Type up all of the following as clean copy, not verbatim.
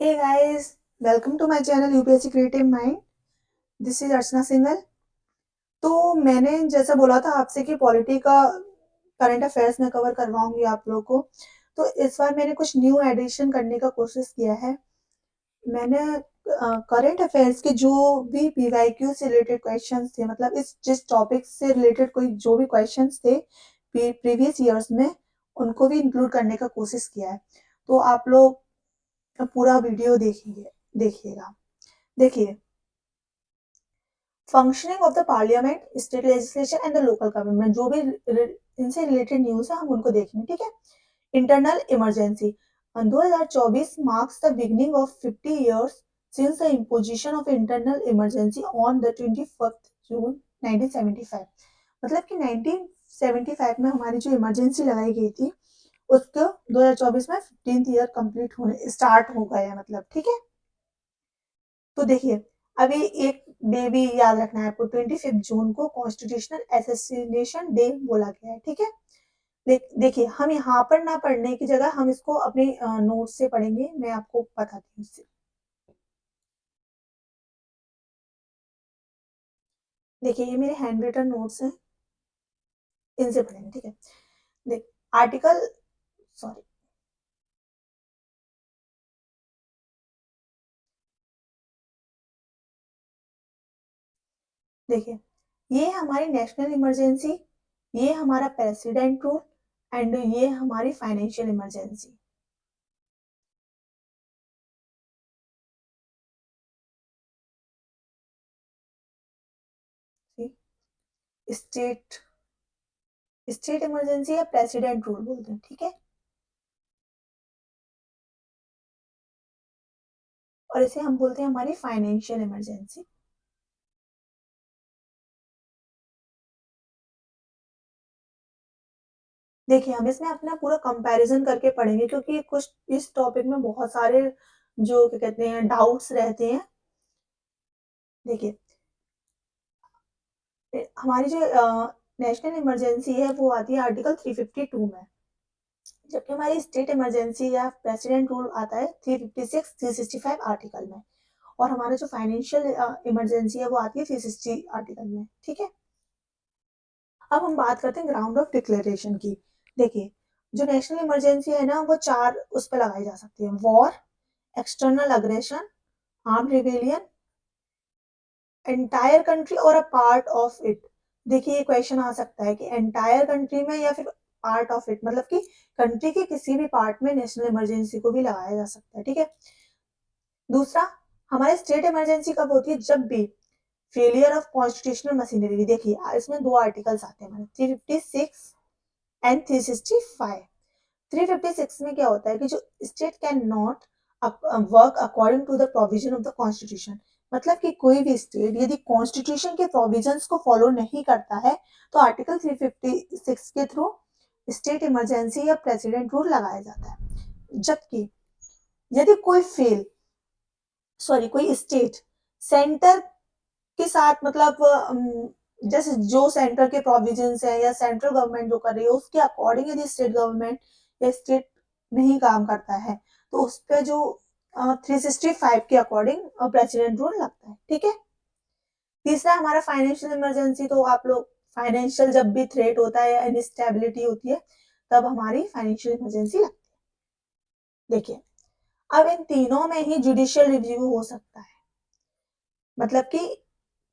Hey guys, welcome to my channel UPSC Creative Mind. This is अर्चना सिंघल। तो मैंने जैसा बोला था आपसे कि पॉलिटी का करंट अफेयर्स में कवर करवाऊंगी आप लोगों को। तो इस बार मैंने कुछ न्यू एडिशन करने का कोशिश किया है। मैंने करंट अफेयर्स के जो भी पीवाईक्यू से रिलेटेड क्वेश्चंस थे, मतलब इस जिस टॉपिक से रिलेटेड कोई जो भी क्वेश्चंस थे प्रीवियस ईयर्स में, उनको भी इंक्लूड करने का कोशिश किया है। तो आप लोग पूरा वीडियो देखिएगा। देखिए, functioning of the parliament, state legislation and the local government, जो भी इनसे रिलेटेड न्यूज है हम उनको देखेंगे। ठीक है। Internal emergency 2024 marks the beginning of 50 years since the imposition of internal emergency on the 21st June 1975। मतलब कि 1975 में हमारी जो इमरजेंसी लगाई गई थी उसको 2024 में 15th ईयर कंप्लीट होने स्टार्ट हो गया है, मतलब। ठीक है। तो देखिए, अभी एक डे भी याद रखना है आपको, 25 जून को कॉन्स्टिट्यूशनल एसोसिएशन डे बोला गया है। ठीक है। देखिए, हम यहाँ पर ना पढ़ने की जगह हम इसको अपने नोट से पढ़ेंगे। मैं आपको बताती हूँ इससे। देखिए, ये मेरे हैंड रिटन नोट्स हैं, इनसे पढ़ेंगे। ठीक है। देख, आर्टिकल, सॉरी, देखिए, ये हमारी नेशनल इमरजेंसी, ये हमारा प्रेसिडेंट रूल एंड ये हमारी financial emergency. State state emergency या प्रेसिडेंट रूल बोलते हैं। ठीक है। और इसे हम बोलते हैं हमारी फाइनेंशियल इमरजेंसी। देखिए, हम इसमें अपना पूरा कंपैरिजन करके पढ़ेंगे, क्योंकि कुछ इस टॉपिक में बहुत सारे जो क्या कहते हैं डाउट्स रहते हैं। देखिए, हमारी जो नेशनल इमरजेंसी है वो आती है आर्टिकल 352 में, जबकि हमारी स्टेट इमरजेंसी या प्रेसिडेंट रूल आता है 356 365 आर्टिकल में। और हमारा जो फाइनेंशियल इमरजेंसी है वो आती है 360 आर्टिकल में। ठीक है। अब हम बात करते हैं ग्राउंड ऑफ डिक्लेरेशन की। देखिए, जो नेशनल इमरजेंसी है ना, वो चार उस पर लगाई जा सकती है: war, external aggression, arm rebellion, entire country और अ पार्ट ऑफ इट। देखिए, ये क्वेश्चन आ सकता है कि एंटायर कंट्री में या फिर पार्ट ऑफ इट, मतलब कि कंट्री के किसी भी पार्ट में नेशनल इमरजेंसी को भी लगाया जा सकता है। ठीक है। दूसरा, हमारे स्टेट इमरजेंसी कब होती है? जब भी फेलियर ऑफ कॉन्स्टिट्यूशनल मशीनरी। देखिए, इसमें दो आर्टिकल्स आते हैं हमारे, 356 एंड 365। 356 में क्या होता है कि जो state can not work according to the provision of the constitution, मतलब कि कोई भी स्टेट यदि कॉन्स्टिट्यूशन के प्रोविजंस को फॉलो नहीं करता है तो आर्टिकल 356 के थ्रू स्टेट इमरजेंसी या प्रेसिडेंट रूल लगाया जाता है। जबकि यदि कोई स्टेट सेंटर के साथ, मतलब जैसे जो सेंटर के प्रोविजंस है या सेंट्रल गवर्नमेंट जो कर रही है उसके अकॉर्डिंग यदि स्टेट गवर्नमेंट या स्टेट नहीं काम करता है तो उस पे जो 365 के अकॉर्डिंग प्रेसिडेंट रूल लगता है। ठीक है। तीसरा, हमारा फाइनेंशियल इमरजेंसी। तो आप लोग, फाइनेंशियल जब भी थ्रेट होता है या इनस्टेबिलिटी होती है तब हमारी फाइनेंशियल इमरजेंसी लगती है। देखिए, अब इन तीनों में ही जुडिशियल रिव्यू हो सकता है, मतलब कि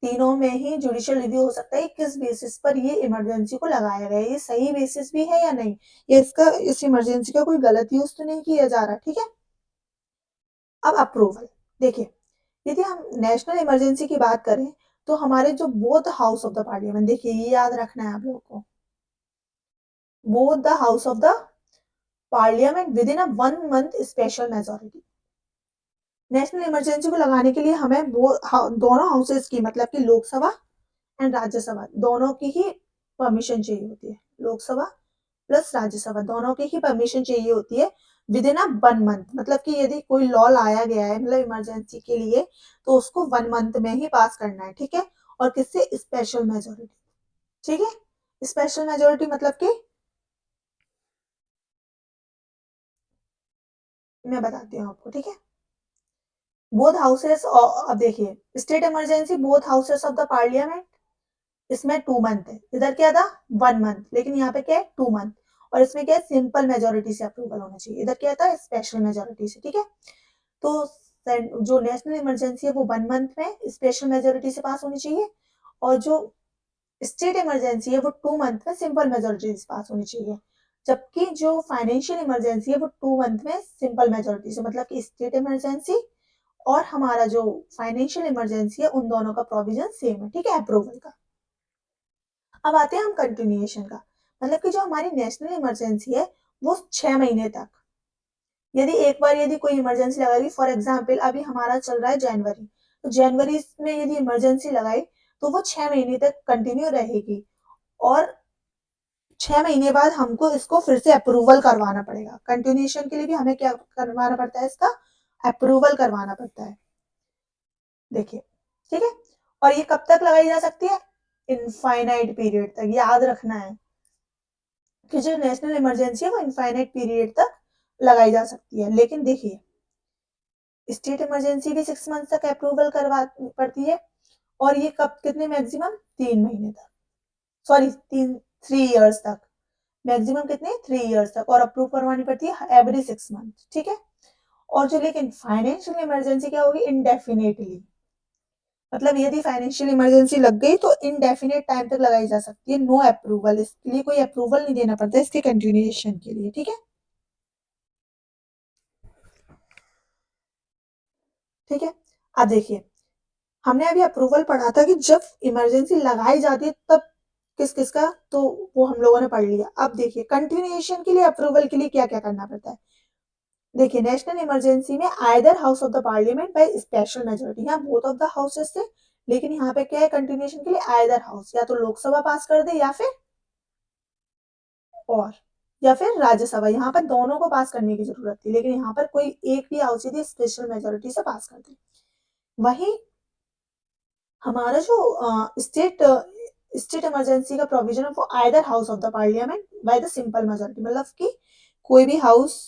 तीनों में ही जुडिशियल रिव्यू हो सकता है किस बेसिस पर ये इमरजेंसी को लगाया गया है, ये सही बेसिस भी है या नहीं, ये इस इमरजेंसी का कोई गलत यूज तो नहीं किया जा रहा। ठीक है। अब अप्रूवल। देखिए, यदि हम नेशनल इमरजेंसी की बात करें तो हमारे जो both house of the parliament, देखिए ये याद रखना है आप लोगों को, both the house of the parliament with in a 1 month special majority. National emergency को लगाने के लिए हमें वो दोनों हाउसेस की, मतलब कि लोकसभा एंड राज्यसभा दोनों की ही परमिशन चाहिए होती है। लोकसभा प्लस राज्यसभा दोनों की ही परमिशन चाहिए होती है विद इन अ 1 month। मतलब कि यदि कोई लॉ लाया गया है, मतलब इमरजेंसी के लिए, तो उसको 1 month में ही पास करना है। ठीक है। और किससे? Special majority. ठीक है। स्पेशल मेजोरिटी मतलब कि, मैं बताती हूँ आपको। ठीक है। बोथ हाउसेस, अब देखिए state emergency both houses of the parliament, इसमें 2 मंथ है, इधर क्या था 1 मंथ, लेकिन यहाँ पे क्या है 2 मंथ। और इसमें क्या है सिंपल मेजोरिटी से अप्रूवल होना चाहिए, इधर क्या था स्पेशल मेजोरिटी से, ठीक है। तो जो नेशनल इमरजेंसी है वो 1 मंथ में स्पेशल मेजोरिटी से पास होनी चाहिए, और जो स्टेट इमरजेंसी है वो 2 मंथ में सिंपल मेजोरिटी से पास होनी चाहिए। जबकि जो फाइनेंशियल इमरजेंसी है वो 2 मंथ में सिंपल मेजोरिटी से, मतलब कि स्टेट इमरजेंसी और हमारा जो फाइनेंशियल इमरजेंसी है उन दोनों का प्रोविजन सेम है, ठीक है, अप्रूवल का। अब आते हैं हम कंटिन्यूएशन का, मतलब कि जो हमारी नेशनल इमरजेंसी है वो 6 महीने तक, यदि एक बार यदि कोई इमरजेंसी लगाई, फॉर एग्जाम्पल अभी हमारा चल रहा है जनवरी, तो जनवरी में यदि इमरजेंसी लगाई तो वो 6 महीने तक कंटिन्यू रहेगी, और 6 महीने बाद हमको इसको फिर से अप्रूवल करवाना पड़ेगा। कंटिन्यूएशन के लिए भी हमें क्या करवाना पड़ता है, इसका अप्रूवल करवाना पड़ता है। देखिए, ठीक है, और ये कब तक लगाई जा सकती है, इनफाइनाइट पीरियड तक, याद रखना है कि जो नेशनल इमरजेंसी है वो इनफाइनाइट पीरियड तक लगाई जा सकती है। लेकिन देखिए स्टेट इमरजेंसी भी 6 मंथ तक अप्रूवल करवा पड़ती है, और ये कब कितने मैक्सिमम 3 महीने तक, सॉरी 3 इयर्स तक, मैक्सिमम कितने 3 इयर्स तक, और अप्रूव करवानी पड़ती है एवरी 6 मंथ, ठीक है। और जो लेकिन फाइनेंशियल इमरजेंसी क्या होगी, इंडेफिनेटली, मतलब यदि फाइनेंशियल इमरजेंसी लग गई तो इनडेफिनेट टाइम तक लगाई जा सकती है, नो अप्रूवल, इसके लिए कोई अप्रूवल नहीं देना पड़ता इसके कंटिन्यूएशन के लिए, ठीक है। ठीक है, अब देखिए हमने अभी अप्रूवल पढ़ा था कि जब इमरजेंसी लगाई जाती है तब किस किस का, तो वो हम लोगों ने पढ़ लिया। अब देखिए कंटिन्यूएशन के लिए अप्रूवल के लिए क्या क्या करना पड़ता है। देखिए नेशनल इमरजेंसी में either house of the parliament by special majority, यहाँ बोथ ऑफ द हाउसेस थे, लेकिन यहाँ पे क्या है कंटिन्यूएशन के लिए आइदर हाउस, या तो लोकसभा पास कर दे और या फिर राज्यसभा, यहाँ पर दोनों को पास करने की जरूरत थी, लेकिन यहाँ पर कोई एक भी हाउस यदि स्पेशल मेजोरिटी से पास कर दे। वही हमारा जो स्टेट स्टेट इमरजेंसी का प्रोविजन है वो either house of the parliament by the simple majority, मतलब कि कोई भी हाउस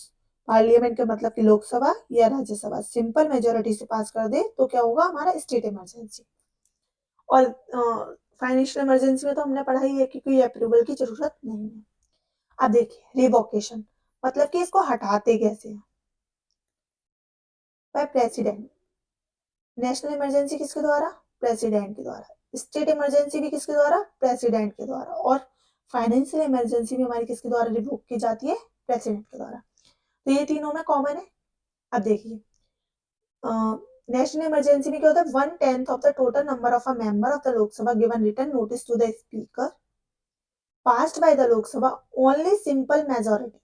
पार्लियामेंट का मतलब कि लोकसभा या राज्यसभा सिंपल मेजोरिटी से पास कर दे तो क्या होगा हमारा स्टेट इमरजेंसी। और फाइनेंशियल इमरजेंसी में तो हमने पढ़ा ही है कि कोई अप्रूवल की जरूरत नहीं है। अब देखिए रिवोकेशन, मतलब कि इसको हटाते कैसे हैं, बाय प्रेसिडेंट। नेशनल इमरजेंसी किसके द्वारा, प्रेसिडेंट के द्वारा। स्टेट इमरजेंसी भी किसके द्वारा, प्रेसिडेंट के द्वारा। और फाइनेंशियल इमरजेंसी भी हमारी किसके द्वारा रिवोक की जाती है, प्रेसिडेंट के द्वारा। तो ये तीनों में कॉमन है। अब देखिए नेशनल इमरजेंसी में क्या होता है, 1/10 of the total number of a member of the Lok Sabha given return notice to the speaker passed by the Lok Sabha only simple majority.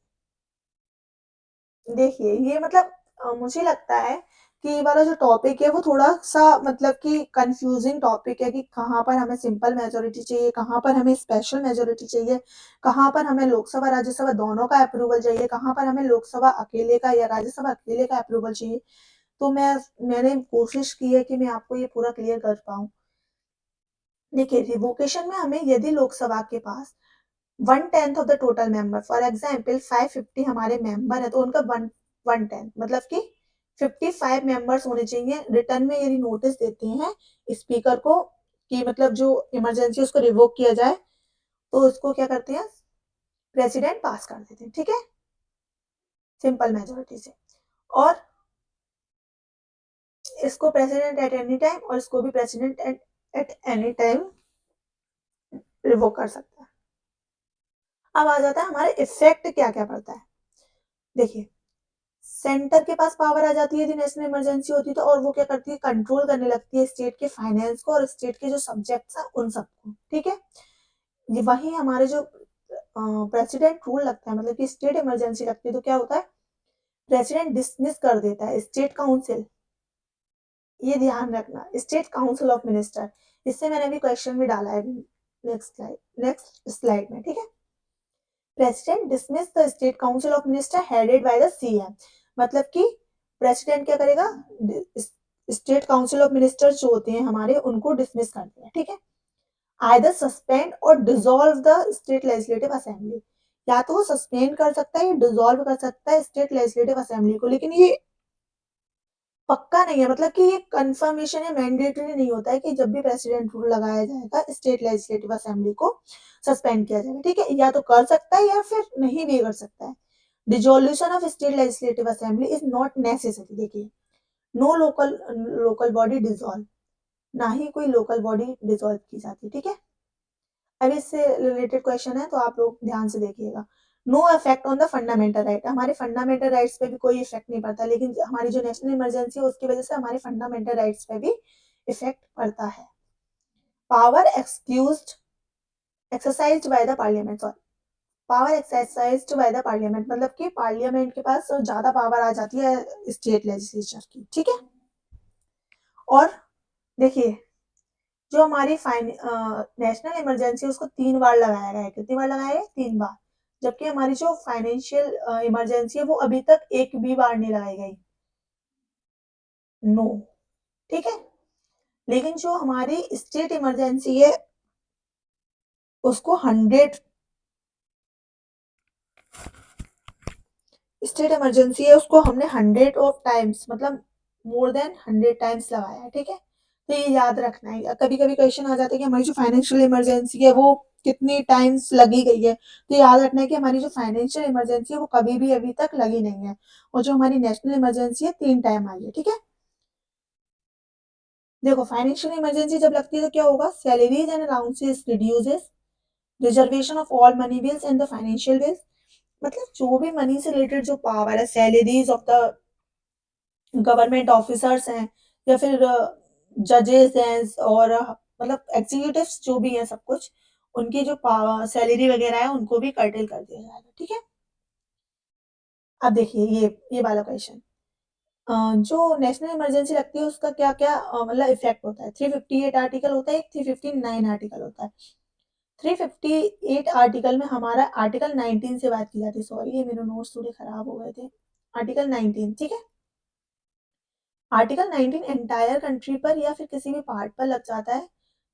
देखिए ये मतलब मुझे लगता है कि ये वाला जो टॉपिक है वो थोड़ा सा मतलब कि कंफ्यूजिंग टॉपिक है कि कहाँ पर हमें सिंपल मेजोरिटी चाहिए, कहाँ पर हमें स्पेशल मेजोरिटी चाहिए, कहाँ पर हमें लोकसभा राज्यसभा दोनों का अप्रूवल चाहिए, कहाँ पर हमें लोकसभा अकेले का या राज्यसभा अकेले का अप्रूवल चाहिए। तो मैंने कोशिश की है कि मैं आपको ये पूरा क्लियर कर पाऊँ। देखिए रिवोकेशन में हमें यदि लोकसभा के पास 1/10 of the total member, for example 550 हमारे मेंबर है तो उनका 1/10 मतलब कि 55 मेंबर्स होने चाहिए। रिटर्न में यदि नोटिस देते हैं स्पीकर को कि मतलब जो इमरजेंसी उसको रिवोक किया जाए तो उसको क्या करते हैं प्रेसिडेंट पास कर देते हैं, ठीक है, सिंपल मेजोरिटी से। और इसको प्रेसिडेंट एट एनी टाइम और इसको भी president at any time revoke कर सकता है। अब आ जाता है हमारे इफेक्ट क्या क्या पड़ता है। देखिए सेंटर के पास पावर आ जाती है यदि नेशनल इमरजेंसी होती है तो, और वो क्या करती है कंट्रोल करने लगती है स्टेट के फाइनेंस को और स्टेट के जो सब्जेक्ट्स हैं उन सबको, ठीक है। ये वही हमारे जो प्रेसिडेंट रूल लगता है, मतलब कि स्टेट इमरजेंसी लगती है तो क्या होता है प्रेसिडेंट डिसमिस कर देता है स्टेट काउंसिल, ये ध्यान रखना, स्टेट काउंसिल ऑफ मिनिस्टर। इससे मैंने अभी क्वेश्चन भी डाला है नेक्स्ट स्लाइड में, ठीक है। President dismiss the state council of minister headed by the CM, मतलब कि प्रेसिडेंट क्या करेगा स्टेट काउंसिल ऑफ मिनिस्टर जो होते हैं हमारे उनको डिसमिस कर देगा, ठीक है। आइदर सस्पेंड और dissolve the state legislative assembly, या तो वो सस्पेंड कर सकता है या डिसॉल्व कर सकता है स्टेट लेजिस्लेटिव असेंबली को, लेकिन ये पक्का नहीं है, मतलब कि ये कंफर्मेशन है, मैंडेटरी नहीं होता है कि जब भी प्रेसिडेंट रूल लगाया जाएगा स्टेट लेजिस्लेटिव असेंबली को सस्पेंड किया जाएगा, ठीक है, या तो कर सकता है या फिर नहीं भी कर सकता है। Dissolution of state legislative assembly is not necessary. देखिए, नो लोकल बॉडी डिसॉल्व, ना ही कोई लोकल बॉडी डिसॉल्व की जाती, ठीक है। अब इससे रिलेटेड क्वेश्चन है तो आप लोग ध्यान से देखिएगा। No effect on the fundamental right, हमारे फंडामेंटल राइट्स पे भी कोई इफेक्ट नहीं पड़ता, लेकिन हमारी जो नेशनल इमरजेंसी है उसकी वजह से हमारे फंडामेंटल राइट्स पे भी इफेक्ट पड़ता है। Power excused exercised by the parliament, sorry, power exercised by the parliament, मतलब कि पार्लियामेंट के पास ज्यादा पावर आ जाती है स्टेट लेजिस्लेचर की, ठीक है। और देखिए, जो हमारी नेशनल इमरजेंसी उसको 3 बार लगाया गया है, कितनी बार लगाया है, 3 बार, जबकि हमारी जो फाइनेंशियल इमरजेंसी है वो अभी तक एक भी बार नहीं लगाई गई, नो, ठीक है। लेकिन जो हमारी स्टेट इमरजेंसी है उसको 100, स्टेट इमरजेंसी है उसको हमने 100 टाइम्स, मतलब मोर देन 100 टाइम्स लगाया है, ठीक है। तो ये याद रखना है, कभी कभी क्वेश्चन आ जाता है कि हमारी जो फाइनेंशियल इमरजेंसी है वो कितनी टाइम्स लगी गई है, तो याद रखना है कि हमारी जो फाइनेंशियल इमरजेंसी है वो कभी भी अभी तक लगी नहीं है, और जो हमारी नेशनल इमरजेंसी है 3 टाइम आई है, ठीक है। देखो, फाइनेंशियल इमरजेंसी जब लगती है तो क्या होगा, salaries and allowances reduces, reservation of all money bills and the financial bills, मतलब जो भी मनी से रिलेटेड जो पावर है, salaries of the government officers हैं या फिर जजेस हैं, और मतलब एग्जीक्यूटिव्स जो भी हैं सब कुछ, उनकी जो सैलरी वगैरह है उनको भी कर्टेल कर दिया जाएगा, ठीक है। अब देखिए ये वाला क्वेश्चन, जो नेशनल इमरजेंसी लगती है उसका क्या क्या मतलब इफेक्ट होता है। 358 आर्टिकल होता है, एक 359 आर्टिकल होता है। 358 आर्टिकल में हमारा आर्टिकल 19 से बात की जाती है, सॉरी ये मेरे नोट्स थोड़े खराब हो गए थे, आर्टिकल 19, ठीक है। आर्टिकल 19 एंटायर कंट्री पर या फिर किसी भी पार्ट पर लग जाता है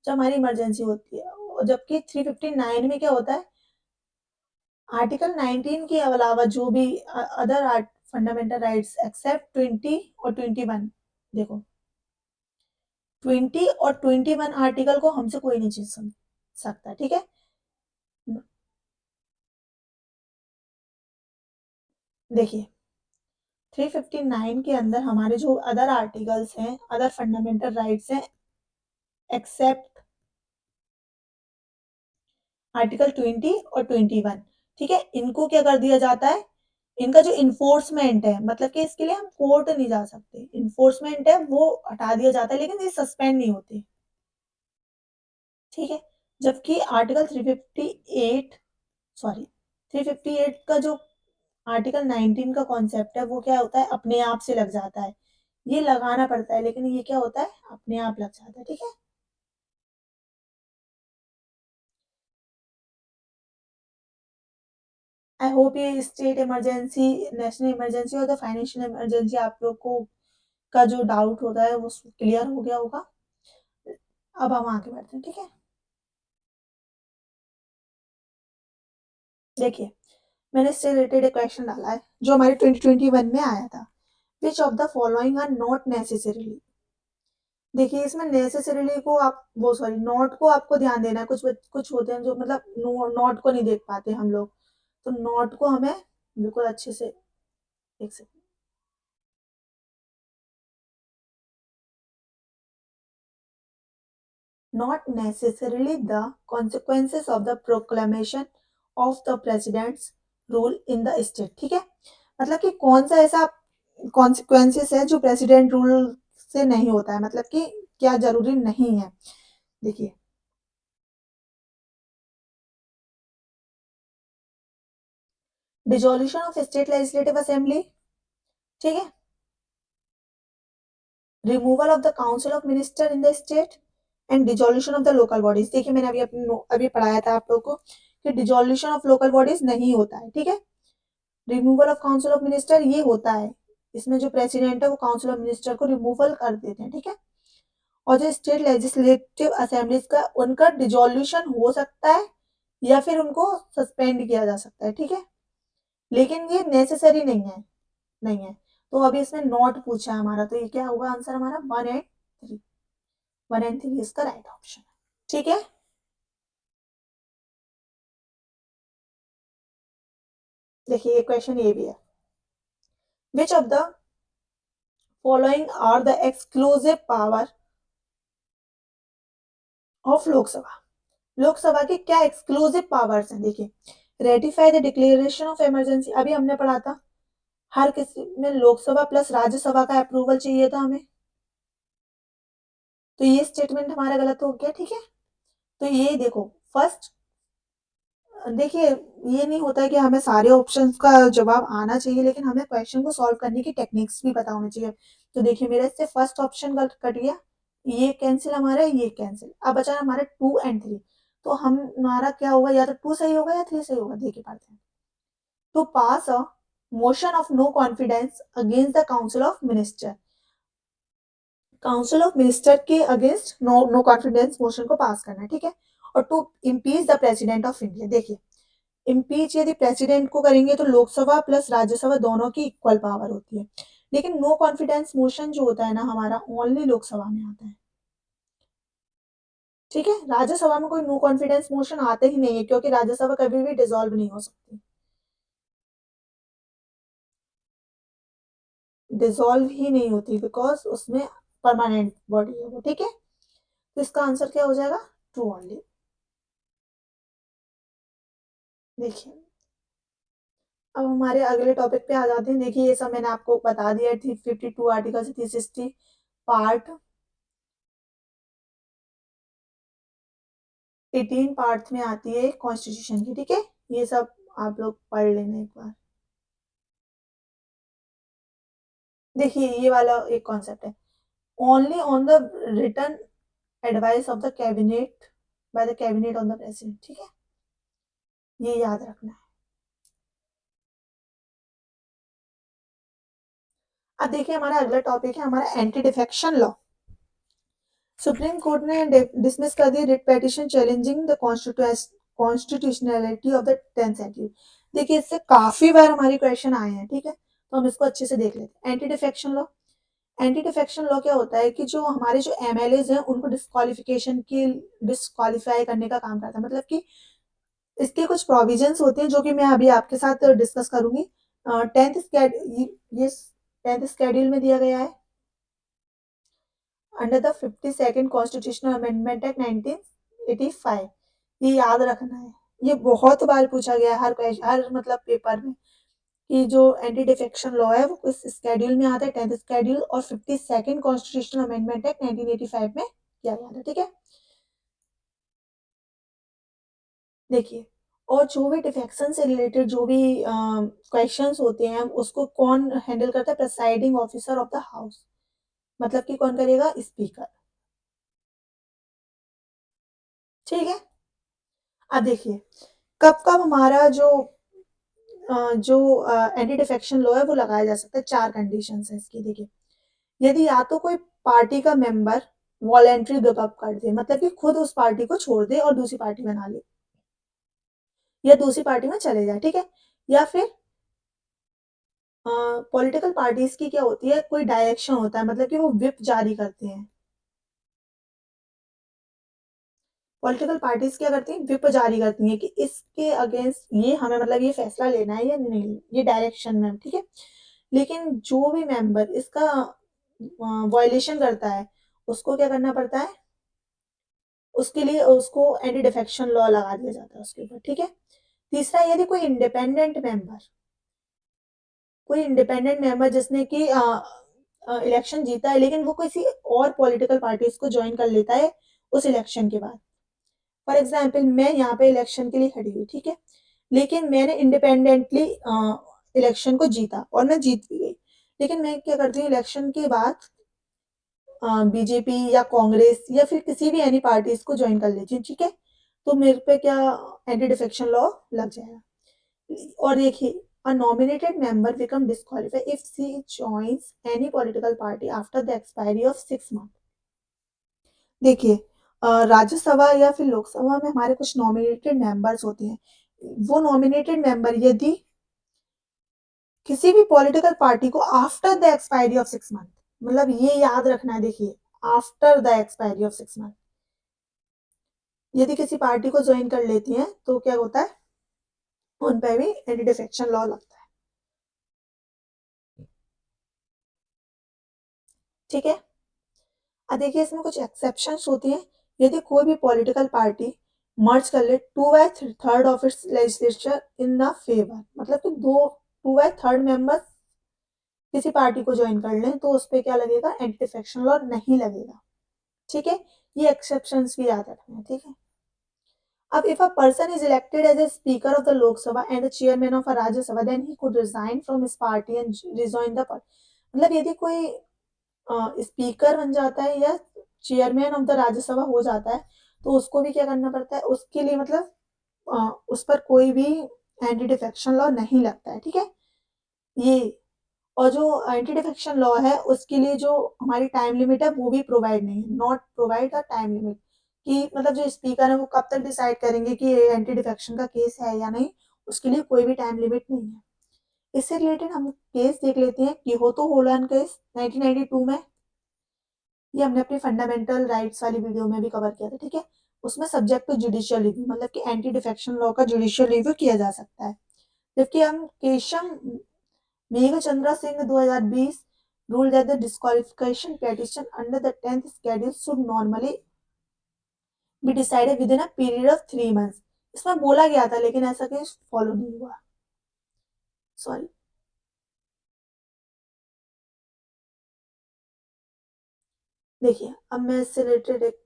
जब हमारी इमरजेंसी होती है, और जबकि 359 में क्या होता है, आर्टिकल 19 के अलावा जो भी अदर फंडामेंटल राइट्स एक्सेप्ट 20 और 21, देखो 20 और 21 आर्टिकल को हमसे कोई नहीं छीन सकता, ठीक है। देखिए, 359 के अंदर हमारे जो अदर आर्टिकल्स हैं, अदर फंडामेंटल राइट्स हैं, एक्सेप्ट आर्टिकल 20 और 21, ठीक है, इनको क्या कर दिया जाता है, इनका जो इन्फोर्समेंट है, मतलब कि इसके लिए हम कोर्ट नहीं जा सकते, इन्फोर्समेंट है वो हटा दिया जाता है, लेकिन ये सस्पेंड नहीं होते, ठीक है। जबकि आर्टिकल 358, सॉरी 358 का जो आर्टिकल 19 का कॉन्सेप्ट है वो क्या होता है, अपने आप से लग जाता है, ये लगाना पड़ता है, लेकिन ये क्या होता है, अपने आप लग जाता है, ठीक है। आई होप ये स्टेट इमरजेंसी, नेशनल इमरजेंसी और द फाइनेंशियल इमरजेंसी आप लोग को का जो डाउट होता है वो क्लियर हो गया होगा। अब हम आगे बढ़ते हैं, ठीक है। देखिए, मैंने इससे रिलेटेड एक क्वेश्चन डाला है जो हमारे 2021 में आया था, which of the following are not necessarily. देखिए, इसमें नेसेसरीली को आप वो सॉरी नॉट को आपको ध्यान देना है, कुछ होते हैं जो मतलब नॉट को नहीं देख पाते हम लोग, तो नॉट को हमें बिल्कुल अच्छे से देख सकते। Not necessarily the consequences of the proclamation of the president's rule in the state, ठीक है, मतलब कि कौन सा ऐसा कॉन्सिक्वेंसेस है जो प्रेसिडेंट रूल से नहीं होता है, मतलब कि क्या जरूरी नहीं है। देखिए, dissolution of state legislative assembly, ठीक है, removal of the council of minister in the state and dissolution of the local bodies. देखिए, मैंने अभी पढ़ाया था आप लोगों को कि डिसोल्यूशन ऑफ लोकल बॉडीज नहीं होता है, ठीक है। Removal of council of minister ये होता है, इसमें जो प्रेसिडेंट है वो काउंसिल ऑफ मिनिस्टर को रिमूवल कर देते हैं, ठीक है। और जो स्टेट लेजिस्लेटिव असेंबलीज का उनका डिसोल्यूशन हो सकता है या फिर उनको सस्पेंड किया जा सकता है, ठीक है, लेकिन ये नेसेसरी नहीं है, नहीं है। तो अभी इसमें नॉट पूछा है हमारा, तो ये क्या होगा आंसर हमारा 1 एंड 3। 1 एंड 3 इसका राइट ऑप्शन है। ठीक है, देखिए क्वेश्चन ये भी है, which of the following are the exclusive power of Lok Sabha. Lok Sabha के क्या एक्सक्लूसिव पावर्स हैं, देखिए, ratify the declaration of emergency, अभी हमने पढ़ा था, हर किसी में लोकसभा प्लस राज्यसभा का अप्रूवल चाहिए था हमें, तो ये स्टेटमेंट हमारा गलत हो गया। ठीक है, तो ये देखो फर्स्ट, देखिए ये नहीं होता है कि हमें सारे ऑप्शंस का जवाब आना चाहिए, लेकिन हमें क्वेश्चन को सॉल्व करने की टेक्निक्स भी पता होनी चाहिए। तो देखिए मेरे इससे फर्स्ट ऑप्शन कट गया, ये कैंसिल हमारा, ये कैंसिल, अब बचा हमारा 2 एंड 3। तो हम हमारा क्या होगा, या तो 2 सही होगा या 3 सही होगा, देखिए पढ़ते हैं। To pass a motion of no confidence against the council of minister, council of minister के अगेंस्ट नो कॉन्फिडेंस मोशन को पास करना है। ठीक है, और to impeach the president of India, देखिए इम्पीच यदि प्रेसिडेंट को करेंगे तो लोकसभा प्लस राज्यसभा दोनों की इक्वल पावर होती है, लेकिन नो कॉन्फिडेंस मोशन जो होता है ना हमारा, ओनली लोकसभा में आता है। ठीक है, राज्यसभा में कोई नो कॉन्फिडेंस मोशन आते ही नहीं है, क्योंकि राज्यसभा कभी भी डिसॉल्व नहीं हो सकती, डिसॉल्व ही नहीं होती, बिकॉज उसमें परमानेंट बॉडी है वो। ठीक है, तो इसका आंसर क्या हो जाएगा, ट्रू ओनली। देखिए अब हमारे अगले टॉपिक पे आ जाते हैं। देखिए ये सब मैंने आपको बता दिया, 52 आर्टिकल से 360 पार्ट 18 पार्ट में आती है कॉन्स्टिट्यूशन की। ठीक है, ये सब आप लोग पढ़ लेना एक बार। देखिए ये वाला एक कॉन्सेप्ट है, only on the return advice of the cabinet by the cabinet on the president. ठीक है, ये याद रखना है। अब देखिए हमारा अगला टॉपिक है हमारा anti defection law. Supreme Court ने डिसमिस कर दी writ petition challenging the constitutionality of the 10th schedule. देखिए इससे काफी बार हमारे क्वेश्चन आए हैं। ठीक है, तो हम इसको अच्छे से देख लेते हैं। Anti defection law, anti defection law क्या होता है कि जो हमारे जो एमएलएज हैं उनको डिस्क्वालीफाई करने का काम करता है, मतलब कि इसके कुछ प्रोविजंस होते हैं जो कि मैं अभी आपके साथ डिस्कस करूंगी। टेंथ ये 10th शेड्यूल में दिया गया है, under the 52nd constitutional amendment act 1985। ये याद रखना है, ये बहुत बार पूछा गया है हर मतलब पेपर में, कि जो एंटी डिफेक्शन लॉ है वो किस स्केड्यूल में आता है, 10th शेड्यूल और 52nd कॉन्स्टिट्यूशनल अमेंडमेंट एक्ट 1985 में किया गया था। ठीक है, देखिए और जो भी डिफेक्शन से रिलेटेड जो भी क्वेश्चंस होते हैं उसको कौन हैंडल करता है, presiding officer of the house, मतलब कि कौन करेगा, स्पीकर। ठीक है, अब देखिए कब कब हमारा जो एंटी डिफेक्शन लॉ है वो लगाया जा सकता है, 4 कंडीशन है इसकी। देखिए यदि या तो कोई पार्टी का मेंबर वॉलेंट्री गिव अप कर दे, मतलब कि खुद उस पार्टी को छोड़ दे और दूसरी पार्टी बना ले, या दूसरी पार्टी में चले जाए। ठीक है, या फिर पॉलिटिकल पार्टीज की क्या होती है, कोई डायरेक्शन होता है, मतलब कि वो व्हिप जारी करते हैं। पॉलिटिकल पार्टीज क्या करती हैं, व्हिप जारी करती हैं कि इसके अगेंस्ट ये हमें मतलब ये फैसला लेना है या नहीं, ये डायरेक्शन में। ठीक है, लेकिन जो भी मेंबर इसका वायलेशन करता है उसको क्या करना पड़ता है, उसके लिए उसको एंटी डिफेक्शन लॉ लगा दिया जाता है उसके ऊपर। ठीक है, तीसरा यदि कोई इंडिपेंडेंट मेंबर जिसने कि इलेक्शन जीता है लेकिन वो किसी और पॉलिटिकल पार्टीज को ज्वाइन कर लेता है उस इलेक्शन के बाद। फॉर एग्जाम्पल मैं यहाँ पे इलेक्शन के लिए खड़ी हुई, ठीक है, लेकिन मैंने इंडिपेंडेंटली इलेक्शन को जीता और मैं जीत भी गई, लेकिन मैं क्या करती हूँ इलेक्शन के बाद बीजेपी या कांग्रेस या फिर किसी भी एनी पार्टीज को ज्वाइन कर लेती हूँ। ठीक है, तो मेरे पे क्या एंटी डिफेक्शन लॉ लग जाएगा। और देखिए a nominated member become disqualified if she joins any political party after the expiry of 6 months। देखिए राज्यसभा या फिर लोकसभा में हमारे कुछ नॉमिनेटेड मेंबर्स होते हैं, वो नॉमिनेटेड मेंबर यदि किसी भी पॉलिटिकल पार्टी को after the expiry of 6 month, मतलब ये याद रखना है, देखिए after the expiry of 6 month, यदि किसी पार्टी को ज्वाइन कर लेती हैं तो क्या होता है, उन पे भी एंटी डिफेक्शन लॉ लगता है। ठीक है, अब देखिए इसमें कुछ एक्सेप्शंस होती हैं। यदि कोई भी पॉलिटिकल पार्टी मर्ज कर ले 2/3 of its legislature in the favour, मतलब कि 2/3 मेंबर्स किसी पार्टी को ज्वाइन कर लें तो उस पर क्या लगेगा, एंटी डिफेक्शन लॉ नहीं लगेगा। ठीक है, ये एक्सेप्शंस भी याद रखना है। ठीक है, अब if a person is elected as a speaker of the Lok Sabha and the chairman of a Rajya Sabha then he could resign from his party and rejoin the party, मतलब यदि कोई स्पीकर बन जाता है या चेयरमैन ऑफ द राज्यसभा हो जाता है तो उसको भी क्या करना पड़ता है, उसके लिए मतलब उस पर कोई भी एंटी डिफेक्शन लॉ नहीं लगता है। ठीक है, ये, और जो एंटी डिफेक्शन लॉ है उसके लिए जो हमारी टाइम लिमिट है वो भी प्रोवाइड नहीं है, not provide the time limit, कि मतलब जो स्पीकर है वो कब तक डिसाइड करेंगे कि एंटी डिफेक्शन का केस है या नहीं, उसके लिए कोई भी टाइम लिमिट नहीं है। इससे रिलेटेड हम केस देख लेते हैं, किहोतो होलन केस 1992 में, ये हमने अपनी फंडामेंटल राइट्स वाली वीडियो में भी कवर किया था। ठीक है, उसमें सब्जेक्ट टू जुडिशियल रिव्यू, मतलब कि एंटी डिफेक्शन लॉ का जुडिशियल रिव्यू किया जा सकता है। जबकि हम Qeshm Meghchandra Singh 2020 ruled that the disqualification petition under the 10th schedule should normally be decided within a period of 3 months। इसमें बोला गया था लेकिन ऐसा केस फॉलो नहीं हुआ, सॉरी। देखिए अब मैं इससे रिलेटेड एक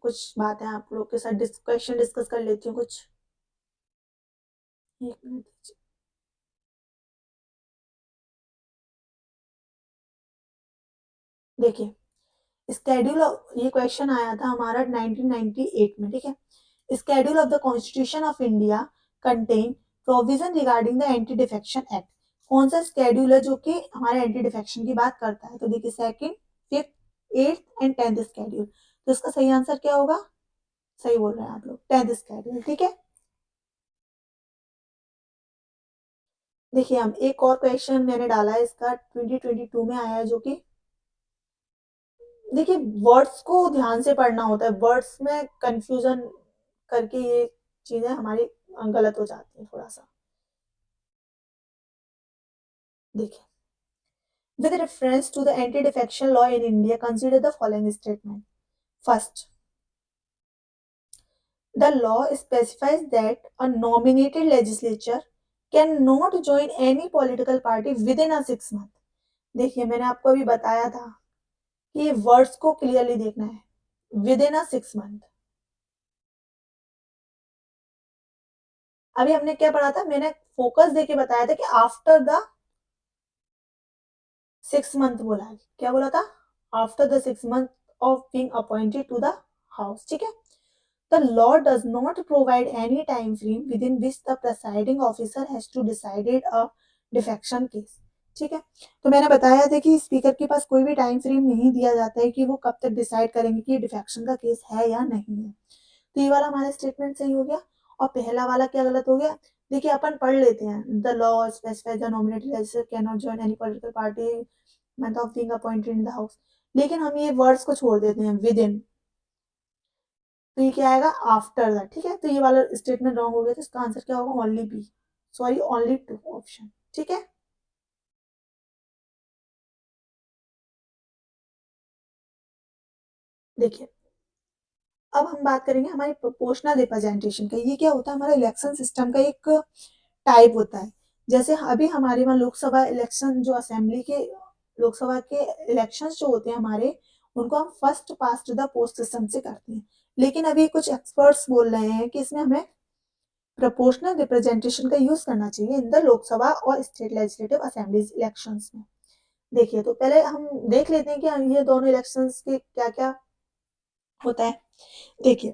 कुछ बातें आप लोग के साथ क्वेश्चन डिस्कस कर लेती हूँ कुछ, एक मिनट। देखिए स्केड्यूल, ये क्वेश्चन आया था हमारा 1998 में। ठीक है, schedule of the constitution of India contain provision regarding the anti defection act, कौन सा स्केड्यूल है जो कि हमारे एंटी डिफेक्शन की बात करता है, तो देखिए second, fifth, eighth and 10th schedule, तो इसका सही आंसर क्या होगा, सही बोल रहे हैं आप लोग, 10th स्केड्यूल। ठीक है, देखिए हम एक और क्वेश्चन मैंने डाला है, इसका 2022 में आया है, जो कि देखिए वर्ड्स को ध्यान से पढ़ना होता है, वर्ड्स में कंफ्यूजन करके ये चीजें हमारी गलत हो जाती है थोड़ा सा। देखिए, with reference to the anti-defection law in India, consider the following statement. First, the law specifies that a nominated legislature cannot join any political party within a 6 month। देखिए मैंने आपको अभी बताया था कि ये वर्ड्स को क्लियरली देखना है, विद इन अ 6 मंथ। अभी हमने क्या पढ़ा था, मैंने फोकस देके बताया था कि आफ्टर द 6 मंथ बोला है, क्या बोला था, after the 6 month of being appointed to the house. ठीक है, the law does not provide any time frame within which the presiding officer has to decided a defection case. ठीक है, तो मैंने बताया था कि स्पीकर के पास कोई भी टाइम फ्रेम नहीं दिया जाता है कि वो कब तक डिसाइड करेंगे कि डिफेक्शन का केस है या नहीं है। तो ये वाला हमारा स्टेटमेंट सही हो गया, और पहला वाला क्या गलत हो गया। देखिए अपन पढ़ लेते हैं, the law specifies the nominated legislature can not join any political party month of being appointed in the house, लेकिन हम ये वर्ड्स को छोड़ देते हैं, विद इन, तो ये क्या आएगा, आफ्टर दैट। ठीक है, तो ये वाला स्टेटमेंट रॉन्ग हो गया, तो इसका आंसर क्या होगा, only B, sorry only two option. ठीक है, देखिए अब हम बात करेंगे हमारी प्रोपोर्शनल रिप्रेजेंटेशन का। ये क्या होता है, हमारा इलेक्शन सिस्टम का एक टाइप होता है। जैसे अभी हमारे वहाँ लोकसभा इलेक्शन, जो असेंबली के लोकसभा के इलेक्शन जो होते हैं हमारे, उनको हम first past the post system से करते हैं। लेकिन अभी कुछ एक्सपर्ट्स बोल रहे हैं कि इसमें हमें प्रोपोर्शनल रिप्रेजेंटेशन का यूज करना चाहिए इन द लोकसभा और स्टेट लेजिस्लेटिव असेंबलीज इलेक्शंस में। देखिए तो पहले हम देख लेते हैं कि ये दोनों इलेक्शंस के क्या क्या होता है। देखिए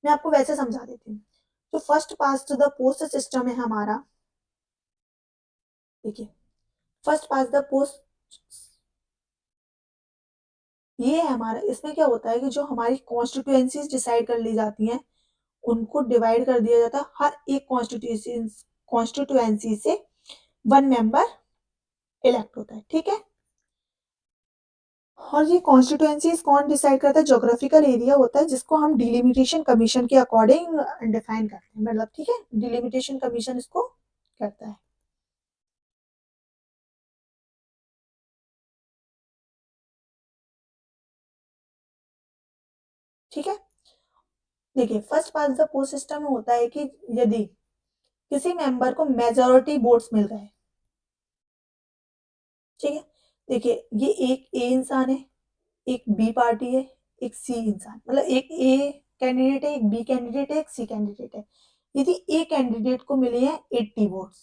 मैं आपको वैसे समझा देती हूँ, जो first past the post system है हमारा, देखिए फर्स्ट पास्ट द पोस्ट, ये है हमारा, इसमें क्या होता है कि जो हमारी कॉन्स्टिट्यूएंसीज डिसाइड कर ली जाती हैं उनको डिवाइड कर दिया जाता है, हर एक कॉन्स्टिट्यूएंसी से 1 मेंबर इलेक्ट होता है, ठीक है। और ये कॉन्स्टिट्यूएंसीज कौन डिसाइड करता है? ज्योग्राफिकल एरिया होता है जिसको हम डिलिमिटेशन कमीशन के अकॉर्डिंग डिफाइन करते हैं, मतलब ठीक है, डिलिमिटेशन कमीशन इसको करता है। ठीक है, देखिए first pass the post system में होता है कि यदि किसी मेंबर को मेजोरिटी वोट्स मिल गए, ठीक है, देखिए ये एक ए इंसान है, एक बी पार्टी है, एक सी इंसान, मतलब एक ए कैंडिडेट है, एक बी कैंडिडेट है, एक सी कैंडिडेट है। यदि ए कैंडिडेट को मिले हैं 80 वोट्स,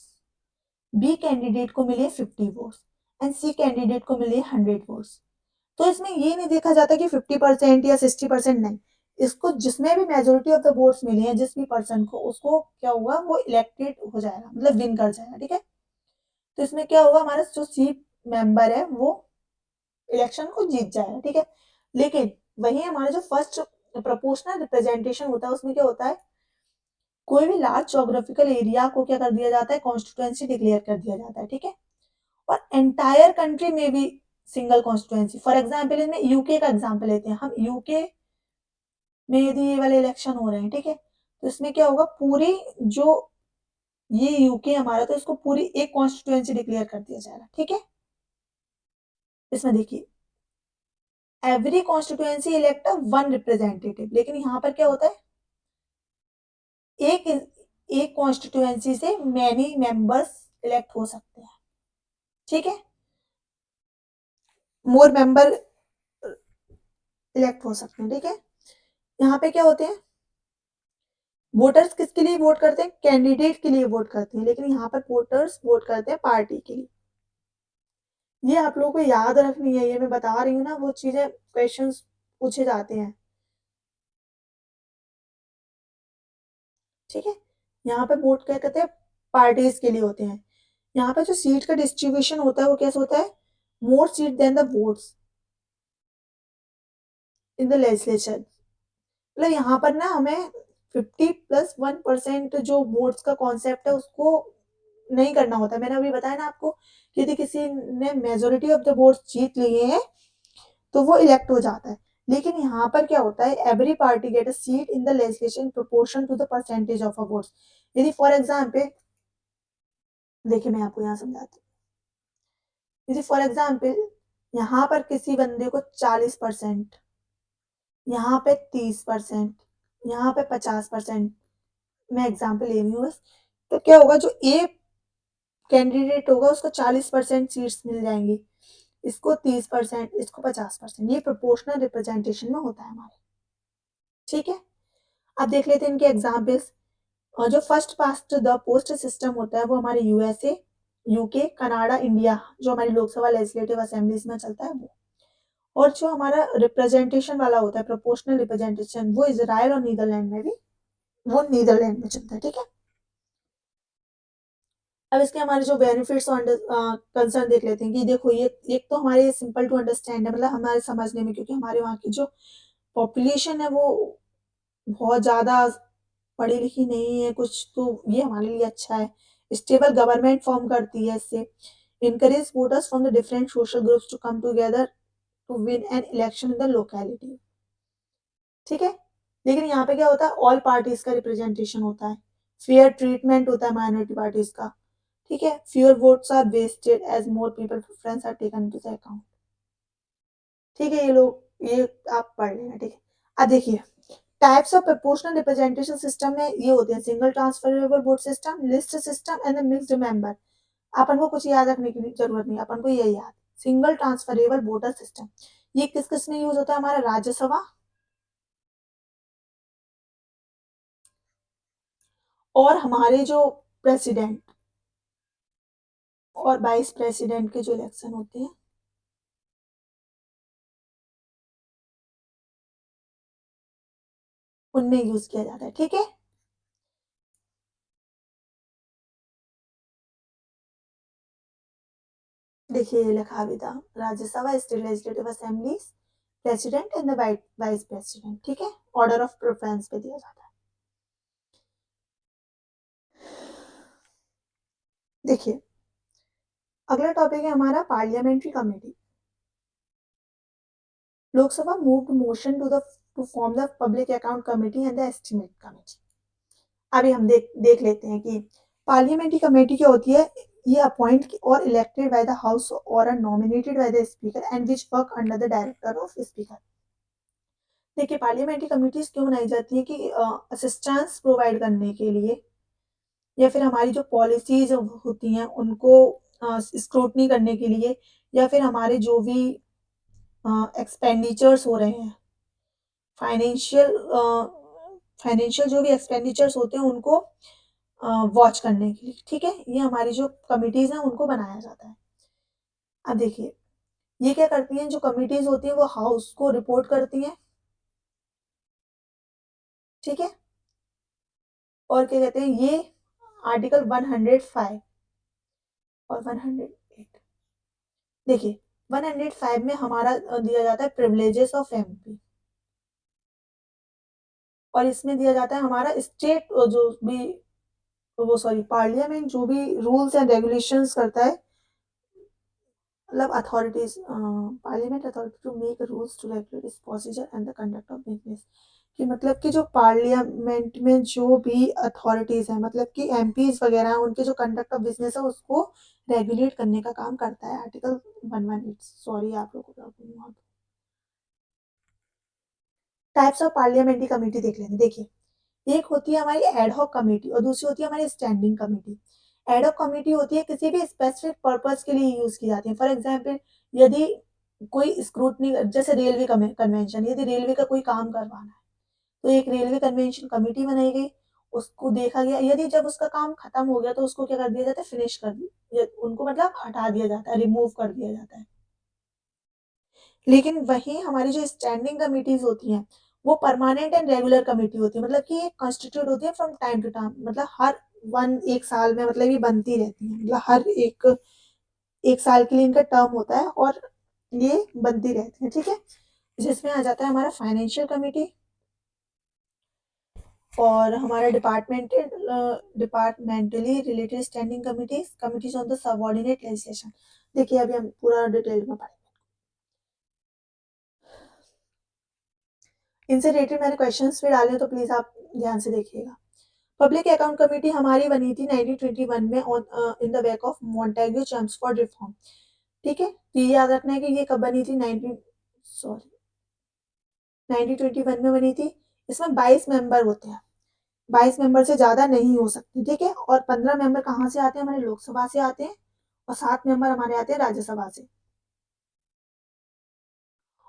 बी कैंडिडेट को मिले 50 वोट्स एंड सी कैंडिडेट को मिले 100 वोट्स, तो इसमें ये नहीं देखा जाता कि 50% या 60%, नहीं, इसको जिसमें भी मेजोरिटी ऑफ द वोट्स मिली हैं जिस भी पर्सन को, उसको क्या हुआ, वो इलेक्टेड हो जाएगा, मतलब विन कर जाएगा, ठीक है। तो इसमें क्या होगा, हमारा जो सी मेंबर है वो इलेक्शन को जीत जाएगा, ठीक है। लेकिन वही हमारा जो फर्स्ट प्रोपोर्शनल रिप्रेजेंटेशन होता है उसमें क्या होता है, कोई भी लार्ज जोग्राफिकल एरिया को क्या कर दिया जाता है, कॉन्स्टिट्यूएंसी डिक्लेयर कर दिया जाता है, ठीक है। और एंटायर कंट्री में भी सिंगल कॉन्स्टिट्यूएंसी, फॉर एग्जाम्पल इनमें यूके का एग्जाम्पल लेते हैं हम, यूके में यदि ये वाले इलेक्शन हो रहे हैं, ठीक है, तो इसमें क्या होगा, पूरी जो ये यूके हमारा, तो इसको पूरी एक कॉन्स्टिट्यूएंसी डिक्लेयर कर दिया जाएगा, ठीक है। इसमें देखिए every constituency elect one representative, लेकिन यहाँ पर क्या होता है, एक एक कॉन्स्टिट्यूएंसी से मैनी मेंबर्स इलेक्ट हो सकते हैं, ठीक है, मोर मेंबर इलेक्ट हो सकते हैं, ठीक है। यहाँ पे क्या होते हैं, वोटर्स किसके लिए वोट करते हैं, कैंडिडेट के लिए वोट करते हैं, लेकिन यहाँ पर वोटर्स वोट करते हैं पार्टी के लिए। ये आप लोगों को याद रखनी है, ये मैं बता रही हूँ ना, वो चीजें क्वेश्चंस पूछे जाते हैं, ठीक है। यहाँ पे वोट क्या कहते हैं, पार्टीज के लिए होते हैं। यहाँ पे जो सीट का डिस्ट्रीब्यूशन होता है वो कैसे होता है, more seat than the votes in the legislature, मतलब यहाँ पर ना हमें 50+1% जो वोट्स का कॉन्सेप्ट है उसको नहीं करना होता। मैंने अभी बताया ना आपको कि यदि किसी ने मेजोरिटी ऑफ द वोट्स जीत लिए हैं तो वो इलेक्ट हो जाता है। लेकिन यहाँ पर क्या होता है, every party get a seat in the legislation proportion to the percentage of a votes. यदि फॉर एग्जाम्पल, देखिए मैं आपको यहाँ समझाती हूँ, यदि फॉर एग्जाम्पल यहाँ पर किसी बंदे को 40%, यहाँ पे 30%, यहाँ पे 50%, मैं एग्जाम्पल ले रही हूँ बस, तो क्या होगा, जो ए कैंडिडेट होगा उसको 40% सीट्स मिल जाएंगी, इसको 30%, इसको 50%, ये प्रोपोर्शनल रिप्रेजेंटेशन में होता है हमारे, ठीक है। अब देख लेते हैं इनके एग्जाम्पल्स। और जो first past the post system होता है वो हमारे यूएसए, यूके, कनाडा, इंडिया, जो हमारी लोकसभा लेजिस्लेटिव असेंबलीज में चलता है वो। और जो हमारा रिप्रेजेंटेशन वाला होता है, प्रोपोर्शनल रिप्रेजेंटेशन, वो इजराइल और नीदरलैंड में भी, वो नीदरलैंड में चलता है, ठीक है। अब इसके हमारे जो बेनिफिट्स और कंसर्न देख लेते हैं कि देखो ये एक तो हमारे सिंपल टू अंडरस्टैंड है, मतलब हमारे समझने में, क्योंकि हमारे वहाँ की जो पॉपुलेशन है वो बहुत ज़्यादा पढ़ी लिखी नहीं है कुछ, तो ये हमारे लिए अच्छा है। स्टेबल गवर्नमेंट फॉर्म करती है इससे, encourage voters from the different social groups to come together to win an election in the locality, ठीक है। लेकिन यहाँ पे क्या होता है, ऑल पार्टीज का रिप्रेजेंटेशन होता है, फेयर ट्रीटमेंट होता है माइनॉरिटी पार्टीज का, ठीक है। Fewer votes are wasted as more people preference are taken into the account, ठीक है। ये लोग ये आप पढ़ लेना, ठीक है। अब देखिए types of proportional representation system में ये होते हैं, single transferable vote system, list system and mixed member. अपन को कुछ याद रखने की जरूरत नहीं, अपन को ये याद, सिंगल ट्रांसफरेबल वोटर सिस्टम, ये किस किस में यूज होता है, हमारा राज्यसभा और हमारे जो प्रेसिडेंट और वाइस प्रेसिडेंट के जो इलेक्शन होते हैं उनमें यूज किया जाता है, ठीक है। देखिए ये लिखा भी था, Rajya Sabha, state legislative assemblies, president and the vice president, ठीक है, ऑर्डर ऑफ प्रेफरेंस पे दिया जाता है। देखिए अगला टॉपिक है हमारा parliamentary committee. Lok Sabha moved motion to form the public account committee and the estimate committee. अभी हम देख लेते हैं कि पार्लियामेंट्री कमेटी क्या होती है। ये अपॉइंट और इलेक्टेड बाय द हाउस और nominated by the speaker and which work under the director of speaker. देखिए पार्लियामेंट्री कमेटीज क्यों बनाई जाती है कि असिस्टेंस प्रोवाइड करने के लिए या फिर हमारी जो पॉलिसीज होती हैं उनको स्क्रूटनी करने के लिए या फिर हमारे जो भी एक्सपेंडिचर्स हो रहे हैं फाइनेंशियल फाइनेंशियल जो भी एक्सपेंडिचर्स होते हैं उनको वॉच करने के लिए। ठीक है, ये हमारी जो कमिटीज हैं उनको बनाया जाता है। अब देखिए ये क्या करती हैं, जो कमिटीज होती हैं वो हाउस को रिपोर्ट करती हैं। ठीक है, और क्या कहते हैं ये आर्टिकल 105 और 108। देखिए 105 में हमारा दिया जाता है प्रिविलेजेस ऑफ एमपी और इसमें दिया जाता है हमारा स्टेट जो भी वो सॉरी पार्लियामेंट जो भी रूल्स एंड रेगुलेशंस करता है, मतलब authorities parliament authority to make rules to regulate its procedure and the conduct of business. कि मतलब कि जो पार्लियामेंट में जो भी अथॉरिटीज है मतलब कि एमपीज वगैरह हैं उनके जो कंडक्ट ऑफ बिजनेस है उसको रेगुलेट करने का काम करता है आर्टिकल 118। सॉरी आप लोगों को टाइप्स ऑफ पार्लियामेंट्री कमेटी देख लेंगे। देखिए एक होती है हमारी एडहॉक कमेटी और दूसरी होती है हमारी स्टैंडिंग कमेटी। एडहॉक कमेटी होती है किसी भी स्पेसिफिक पर्पस के लिए यूज की जाती है। फॉर एग्जांपल यदि कोई स्क्रूटनी जैसे रेलवे कन्वेंशन, यदि रेलवे का कोई काम करवाना है तो एक रेलवे कन्वेंशन कमेटी बनाई गई, उसको देखा गया, यदि जब उसका काम खत्म हो गया तो उसको क्या कर दिया जाता है, फिनिश कर दिया उनको मतलब हटा दिया जाता है, रिमूव कर दिया जाता है। लेकिन वही हमारी जो स्टैंडिंग कमिटीज होती हैं वो परमानेंट एंड रेगुलर कमेटी होती है, मतलब कि ये कॉन्स्टिट्यूट होती है फ्रॉम टाइम टू टाइम, मतलब हर एक साल में मतलब ये बनती रहती है, मतलब हर एक साल के लिए इनका टर्म होता है और ये बनती रहती है। ठीक है, जिसमें आ जाता है हमारा फाइनेंशियल कमेटी और हमारा departmentally related standing committees, committees on the subordinate legislation. देखिए अभी हम पूरा डिटेल में पढ़ेंगे। इनसे रिलेटेड मैंने क्वेश्चंस भी डाले तो प्लीज आप ध्यान से देखिएगा। पब्लिक अकाउंट कमेटी हमारी बनी थी 1921 में in the back of Montagu Chelmsford reform. ठीक है, तो ये याद रखना है कि ये कब बनी थी, 1921 में बनी थी। इसमें 22 मेंबर होते हैं, 22 मेंबर से ज्यादा नहीं हो सकते। ठीक है, और 15 मेंबर कहाँ से आते हैं, हमारे लोकसभा से आते हैं और 7 मेंबर हमारे आते हैं राज्यसभा से।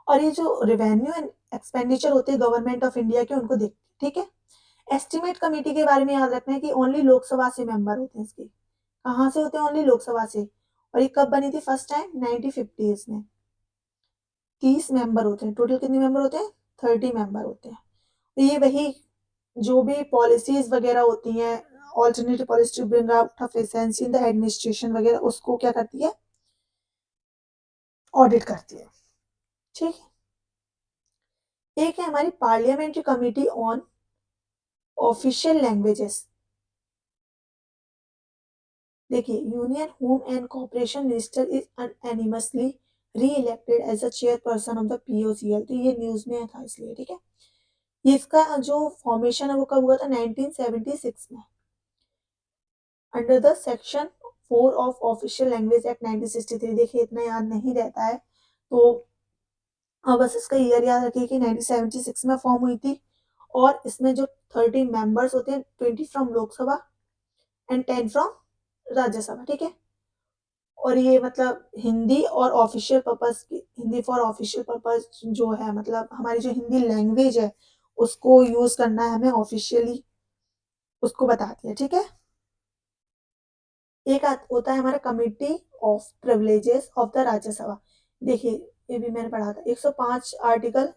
और ये जो रेवेन्यू एंड एक्सपेंडिचर होते हैं गवर्नमेंट ऑफ इंडिया के उनको देखते हैं। ठीक है, एस्टिमेट कमेटी के बारे में याद रखना है कि ओनली लोकसभा से मेंबर होते हैं इसके। कहाँ से होते हैं, ओनली लोकसभा से। और ये कब बनी थी फर्स्ट टाइम, 1950 में। 30 मेंबर होते हैं, टोटल कितने मेंबर होते हैं, 30 मेंबर होते हैं। तो ये वही जो भी पॉलिसीज वगैरह होती हैं, alternative policy to bring out of efficiency in the administration वगैरह, उसको क्या करती है, ऑडिट करती है। ठीक है, एक है हमारी parliamentary committee on official languages. देखिए union home and corporation minister is unanimously reelected as a chairperson of the POCL. तो ये न्यूज में था इसलिए। ठीक है, ये इसका जो फॉर्मेशन है वो कब हुआ था, 1976 में, under the section 4 of official language act 1963। देखिए इतना याद नहीं रहता है तो अब बस इसका ईयर याद रखिए कि 1976 में फॉर्म हुई थी। और इसमें जो 30 मेंबर्स होते हैं, 20 from Lok Sabha and 10 from Rajya Sabha. ठीक है, और ये मतलब हिंदी और ऑफिशियल पर्पस की, हिंदी फॉर ऑफिशियल पर्पस जो है, मतलब हमारी जो हिंदी लैंग्वेज है उसको यूज करना है हमें ऑफिशियली, उसको बताती है। ठीक है, एक होता है हमारा committee of privileges of the Rajya Sabha. देखिए ये भी मैंने पढ़ा था, 105 आर्टिकल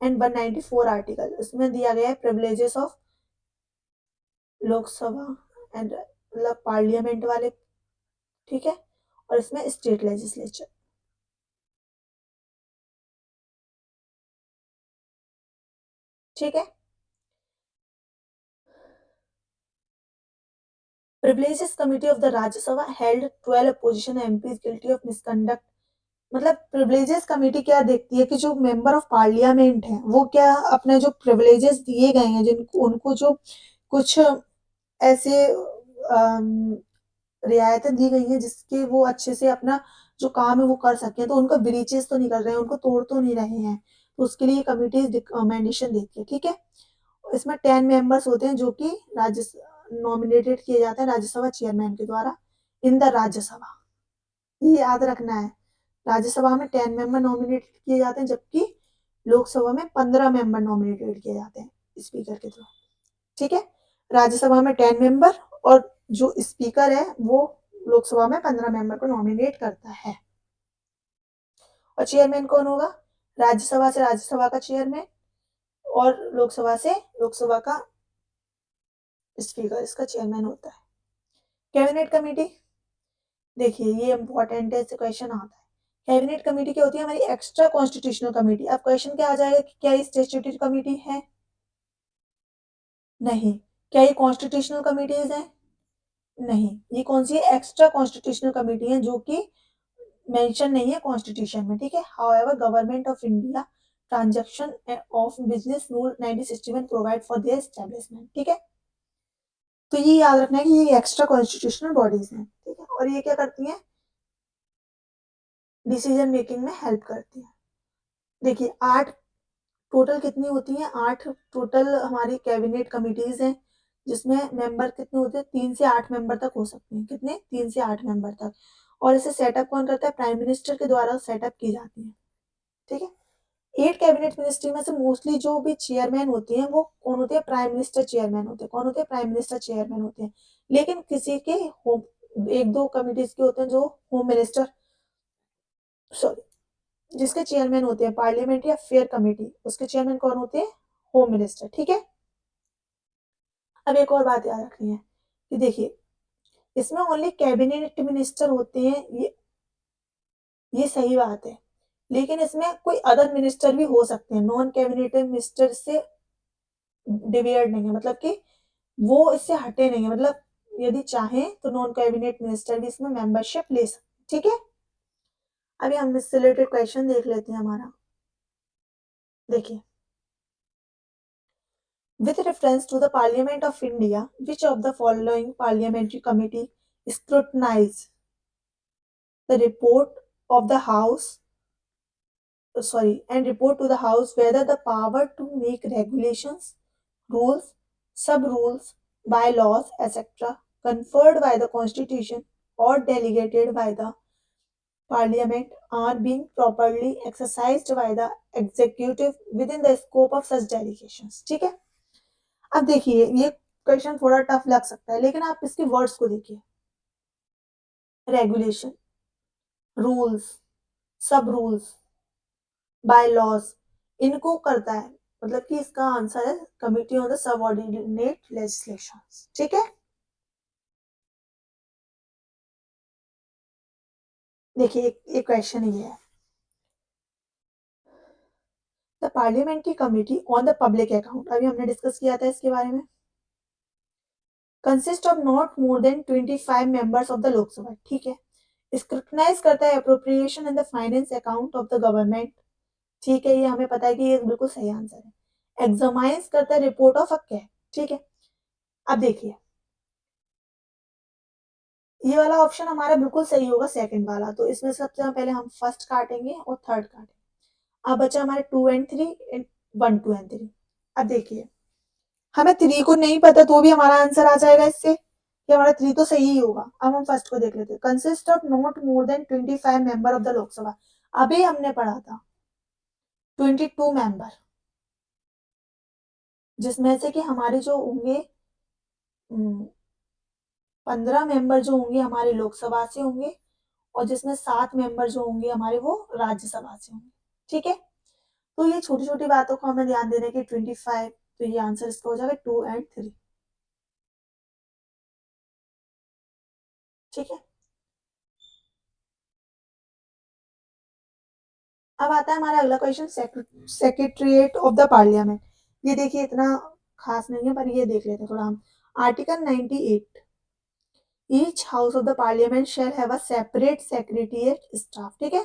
एंड 194 आर्टिकल इसमें दिया गया है प्रिविलेजेस ऑफ लोकसभा एंड मतलब पार्लियामेंट वाले। ठीक है, और इसमें स्टेट लेजिस्लेचर। ठीक है, privileges committee of the Rajya Sabha held 12 opposition MPs guilty of misconduct. मतलब प्रिविलेजेस कमेटी क्या देखती है कि जो मेंबर ऑफ पार्लियामेंट है वो क्या अपने जो प्रिविलेजेस दिए गए हैं जिनको उनको जो कुछ ऐसे रियायतें दी गई हैं जिसके वो अच्छे से अपना जो काम है वो कर सकें, तो उनको ब्रीचेस तो नहीं कर रहे हैं, उनको तोड़ तो नहीं रहे हैं, तो उसके लिए कमिटी रिकमेंडेशन देती है। ठीक है, इसमें 10 मेंबर्स होते हैं जो कि राज्य नॉमिनेटेड किए जाते हैं राज्यसभा चेयरमैन के द्वारा इन द राज्यसभा। ये याद रखना है, राज्यसभा में 10 मेंबर नॉमिनेटेड किए जाते हैं जबकि लोकसभा में 15 मेंबर नॉमिनेटेड किए जाते हैं स्पीकर के थ्रू। ठीक है, राज्यसभा में 10 मेंबर और जो स्पीकर है वो लोकसभा में 15 मेंबर को नॉमिनेट करता है। और चेयरमैन कौन होगा? राज्यसभा से राज्यसभा का चेयरमैन और लोकसभा से लोकसभा का स्पीकर इसका चेयरमैन होता है। कैबिनेट कमेटी, देखिए ये इंपॉर्टेंट है, क्वेश्चन आता है। कैबिनेट कमेटी क्या होती है? हमारी एक्स्ट्रा कॉन्स्टिट्यूशनल कमेटी। अब क्वेश्चन क्या आ जाएगा कि क्या ये स्टैट्यूटरी कमेटी है? नहीं। क्या ये कॉन्स्टिट्यूशनल कमिटीज है? नहीं। ये कौन सी है? एक्स्ट्रा कॉन्स्टिट्यूशनल कमेटी है जो कि मेंशन नहीं है कॉन्स्टिट्यूशन में। ठीक है, however government of India transaction of business rule 1961 provide for their establishment. ठीक है, तो ये याद रखना है कि ये एक्स्ट्रा कॉन्स्टिट्यूशनल बॉडीज हैं। ठीक है, और ये क्या करती हैं? डिसीजन मेकिंग में हेल्प करती हैं। देखिए 8 टोटल कितनी होती हैं? 8 टोटल हमारी कैबिनेट कमिटीज हैं जिसमें मेंबर कितने होते हैं? 3 से 8 मेंबर तक हो सकते हैं। कितने? 3 से 8 मेंबर तक। और इसे सेटअप कौन करता है? प्राइम मिनिस्टर के द्वारा सेटअप की जाती है। ठीक है, 8 कैबिनेट मिनिस्ट्री में से मोस्टली जो भी चेयरमैन होते हैं वो कौन होते हैं? प्राइम मिनिस्टर चेयरमैन होते हैं। कौन होते हैं? प्राइम मिनिस्टर चेयरमैन होते हैं। लेकिन किसी के होम एक दो कमिटीज के होते हैं जो होम मिनिस्टर सॉरी जिसके चेयरमैन होते हैं पार्लियामेंट्री अफेयर कमेटी, उसके चेयरमैन कौन होते हैं? Home minister. ठीक है, अब एक और बात याद रखनी है कि देखिए इसमें ओनली कैबिनेट मिनिस्टर होते हैं, ये सही बात है, लेकिन इसमें कोई अदर मिनिस्टर भी हो सकते हैं। नॉन कैबिनेट मिनिस्टर से डिविएट नहीं है, मतलब कि वो इससे हटे नहीं है, मतलब यदि चाहें तो नॉन कैबिनेट मिनिस्टर भी इसमें मेंबरशिप ले सकते। ठीक है, अभी हम इससे रिलेटेड क्वेश्चन देख लेते हैं हमारा। देखिए, with reference to the Parliament of India, which of the following parliamentary committee scrutinize the report of the House, and report to the House whether the power to make regulations, rules, sub-rules, bylaws, etc., conferred by the Constitution or delegated by the Parliament are being properly exercised by the executive within the scope of such delegations। ठीक है, अब देखिए ये question थोड़ा tough लग सकता है लेकिन आप इसके वर्ड्स को देखिए। रेगुलेशन, रूल्स, सब रूल्स, बाय लॉज, इनको करता है, मतलब कि इसका आंसर है committee on the subordinate legislations. ठीक है, देखिए एक क्वेश्चन ये है, the parliamentary committee on the public account, अभी हमने डिस्कस किया था इसके बारे में, consist of not more than 25 members of the Lok Sabha. ठीक है, स्क्रूटनाइज करता है appropriation in the finance account of the government. ठीक है, ये हमें पता है कि ये बिल्कुल सही आंसर है। एग्जामाइज करता है रिपोर्ट ऑफ अ कैट। ठीक है, अब देखिए ये वाला ऑप्शन हमारा बिल्कुल सही होगा, सेकंड वाला। तो इसमें सबसे पहले हम फर्स्ट काटेंगे और थर्ड काटेंगे। अब बचा हमारे 2 एंड 3 एंड 1 2 एंड 3। अब देखिए हमें 3 को नहीं पता तो भी हमारा आंसर आ जाएगा इससे कि हमारा 3 तो सही ही होगा। अब हम फर्स्ट को देख लेते हैं, consist of not more than 25 member of the Lok Sabha. अभी हमने पढ़ा था 22 मेंबर, जिसमें से कि हमारे जो होंगे 15 मेंबर जो होंगे हमारे लोकसभा से होंगे और जिसमें 7 मेंबर जो होंगे हमारे वो राज्यसभा से होंगे। ठीक है, तो ये छोटी छोटी बातों को हमें ध्यान देना कि 25, तो ये आंसर इसका हो जाएगा 2 एंड 3। ठीक है, अब आता है हमारा अगला question, secretariat of the parliament. ये देखिए इतना खास नहीं है पर ये देख लेते हैं थोड़ा हम। Article 98 each house of the parliament shall have a separate secretariat staff, ठीक है।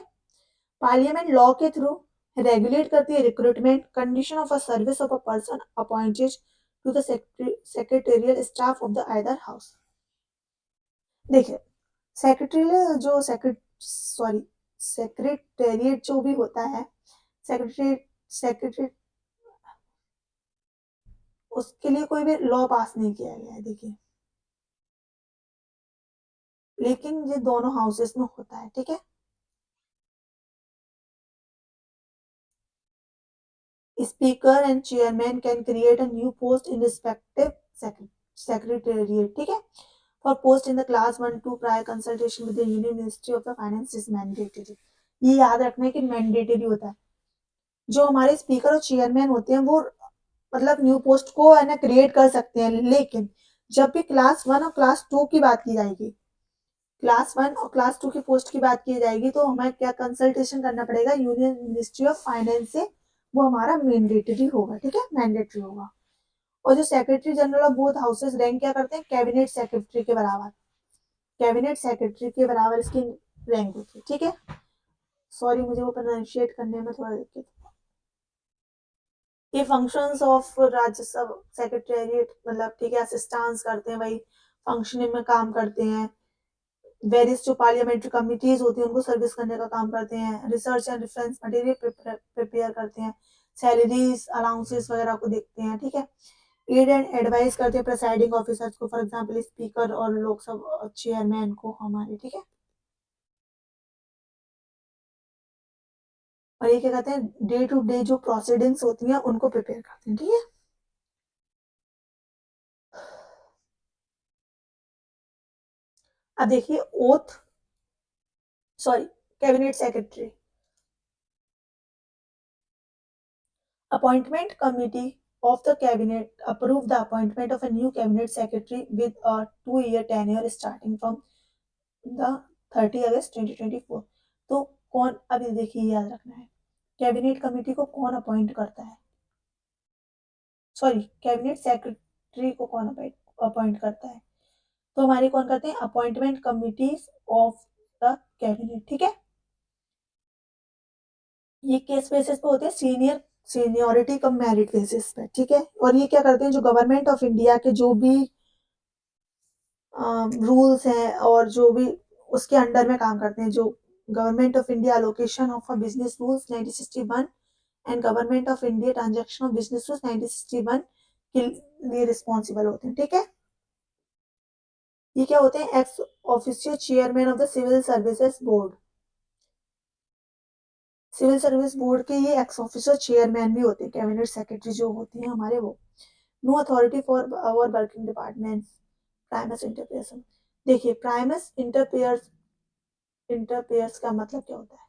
पार्लियामेंट लॉ के थ्रू रेगुलेट करती है recruitment, condition of a service of a person appointed to the secretarial staff of the either house. देखिए, secretary जो secretariat जो भी होता है, सेक्रेटरी उसके लिए कोई भी लॉ पास नहीं किया गया है, देखिए, लेकिन ये दोनों हाउसेस में होता है, ठीक है। Speaker and chairman can create a new post in respective secretariat, ठीक है। For post in the class 1-2 prior consultation with the union ministry of the finance is mandatory. ये याद रखना है कि मैंडेटरी होता है। जो हमारे स्पीकर और चेयरमैन होते हैं वो मतलब न्यू पोस्ट को है ना क्रिएट कर सकते हैं, लेकिन जब भी क्लास 1 और क्लास 2 की बात की जाएगी, क्लास 1 और क्लास 2 की पोस्ट की बात की जाएगी, तो हमें क्या कंसल्टेशन करना पड़ेगा यूनियन मिनिस्ट्री ऑफ फाइनेंस से। वो हमारा मैंडेटरी होगा, ठीक है, मैंडेटरी होगा। और जो secretary general of both houses rank क्या करते हैं, कैबिनेट सेक्रेटरी के बराबर, कैबिनेट सेक्रेटरी के बराबर इसकी रैंक होती है, ठीक है। सॉरी, मुझे वो प्रोनाउंशिएट करने में थोड़ा दिक्कत। ये फंक्शंस ऑफ राज्यसभा सेक्रेटेरिएट मतलब, ठीक है, असिस्टेंस करते हैं, वही फंक्शनिंग में काम करते हैं। वेरियस जो पार्लियामेंट्री कमिटीज होती हैं उनको सर्विस करने का काम करते हैं। Research and reference material prepare करते हैं। सैलरीज अलाउंसेस वगैरह को देखते हैं, ठीक है। एड एंड एडवाइस करते हैं प्रेसाइडिंग ऑफिसर्स को, फॉर एग्जांपल स्पीकर और लोकसभा चेयरमैन को हमारे, ठीक है। और ये क्या कहते हैं, डे टू डे जो प्रोसीडिंग्स होती हैं उनको प्रिपेयर करते हैं, ठीक है। अब देखिए oath, sorry, cabinet secretary appointment committee of the cabinet approve the appointment of a new cabinet secretary with a 2-year tenure starting from the 30 अगस्त 2024। तो कौन, अभी देखिए याद रखना है, कैबिनेट कमेटी को कौन अपॉइंट करता है, सॉरी, कैबिनेट सेक्रेटरी को कौन अपॉइंट करता है, तो हमारे कौन करते हैं, appointment committees of the cabinet, ठीक है। ये किस बेसिस पे होते हैं, सीनियोरिटी कम मेरिट बेसिस पे, ठीक है। और ये क्या करते हैं, जो गवर्नमेंट ऑफ इंडिया के जो भी रूल्स हैं और जो भी उसके अंडर में काम करते हैं, जो government of India allocation of a business rules 1961 and government of India transaction of business rules 1961 के लिए रिस्पॉन्सिबल होते हैं, ठीक है। ये क्या होते हैं, ex officio chairman of the civil services board. Civil service board के ये एक्स ऑफिसर चेयरमैन भी होते हैं, कैबिनेट सेक्रेटरी जो होती हैं हमारे वो। No authority for our working department, primus inter pares. देखिए, प्राइमस इंटरपेयर्स, इंटरपेयर्स का मतलब क्या होता है,